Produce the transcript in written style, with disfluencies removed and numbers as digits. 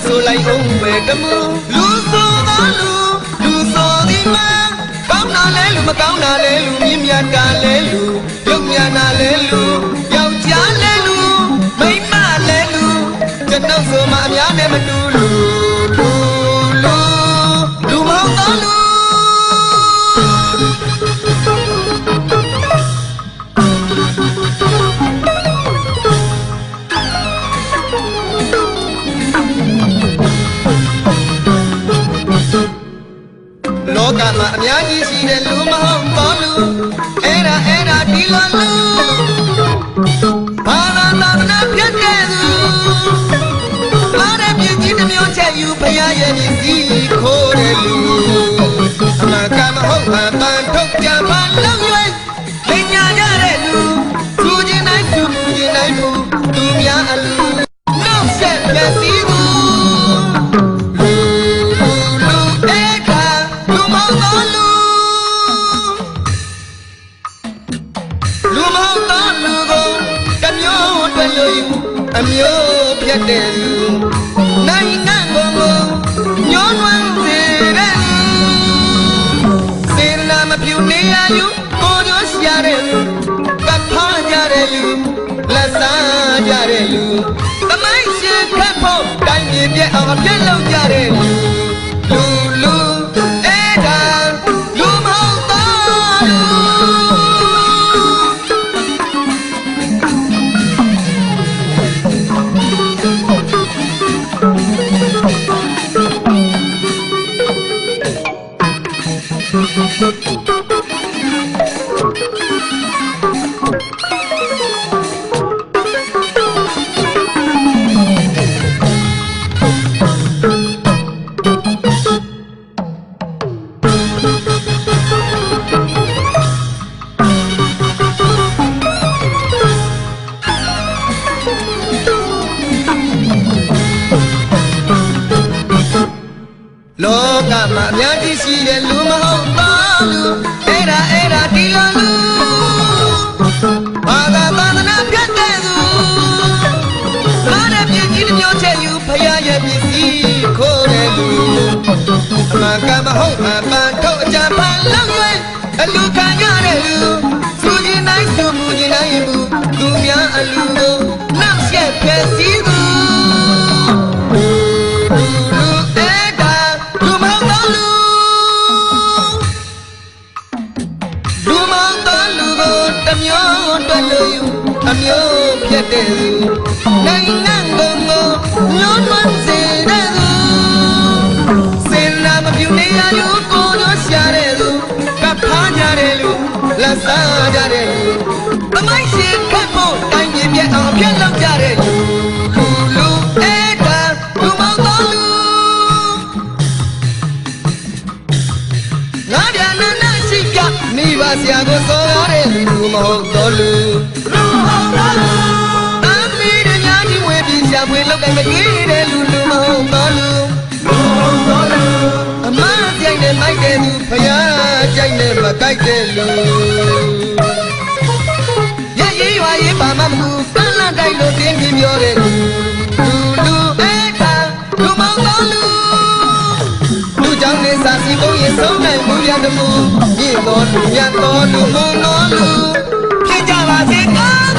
ဆိုလိုက်အောင်ပဲတမူလူဆိုသောလူဆိုသည်မကောင်းတာလဲလူမကောင်းတာလဲလူမြင့်မြတ်တာလဲလူရုပ်မြတ်တာလဲလူယောက်ျားလဲလူမိန်းမလဲလူကျွန်တော်ဆိုမှအများနဲ့မတူလူမဟုတ်သောလူလောကမှာအများကြီးရှိတဲ့လူမဟုတ်သောလူအဲ့ဒါဒီလိုလူဘာသာသာသနာပြတ်တဲ့သူအားတဲ့ပြည်ကြီးတစ်မျိုးချက်ယူဖရားရဲ့မြည်စီခိုးတဲ့လူအမှန်ကမဟုတ်မှန်ပန်းထုတ်ကြပါလို့ရွေးပညာရတဲ့လူသူချင်းတိုင်းသူချင်းတိုင်းသူများအလူနောက်ဆက်မျက်စီသူအမျိုးပြတ်တဲ့လူနိုင်ငံကိုညှိုးနွမ်းစေတဲ့စေနာမပြူနေရယူကိုကျိုးရှာတဲ့လူကဖားကြတဲ့လူလက်စားကြတဲ့လူသမိုင်းရှင်ခတ်ဖို့တိုင်းပြည်ပြည့်အောင်အပြည့်လုပ်ကြတဲ့လူအဲ့ဒါလူမဟုတ်တော့လူလောကမှာအများကြီးရှိတဲ့လူမဟုတ်တော့လူအဲ့ဒါဒီလိုလူဘာသာသာသနာပြတ်တဲ့သူအားတဲ့ပြည်ကြီးတစ်မျိုးချက်ယူဖရားရဲ့ပစ္စည်းခိုးတဲ့လူအမှန်ကမဟုတ်မှန်ပန်းထုတ်အကြံဖန်လောက်ရွေးအလူခံရတဲ့လူသူကြီးနိုင်သူမူကြီးနိုင်ဘူးသူများအလူကိုနောက်ဆက်ဖျက်ဆီးသူအမျိုးပြတ်တဲ့သူနိုင်ငံကိုညှိုးနွမ်းစေတဲ့သူစေနာမပြူနေရယူကိုကျိုးရှာတဲ့သူကဖားကြတဲ့လူလက်စားကြတဲ့လူသမိုင်းရှင်ခတ်ဖို့တိုင်းပြည်ပြည့်အောင်အပြည့်လုပ်ကြတဲ့လူအဲ့ဒါလူမဟုတ်သောလူငါပြန်နာရှိပြမိဘဆရာကိုစောရတဲ့လူမဟုတ်သောလူဝေလောက်ကမကြီးတဲ့လူမဟုတ်တော့လူအမကြိုက်တဲ့မိုက်တဲ့သူဖယားကြိုက်တဲ့မကြိုက်တဲ့လူရည်ရွာရေးပါမမှုပန်းလာတိုက်လို့တင်းပြပြောတဲ့လူအဲ့ဒါလူမဟုတ်တော့လူကြောင့်နေစာစီဖို့ရင်ဆုံးနိုင်မှုရတမှုမြင့်တော်လူမြတ်တော်လူမုံတော်လူဖြစ်ကြပါစေကော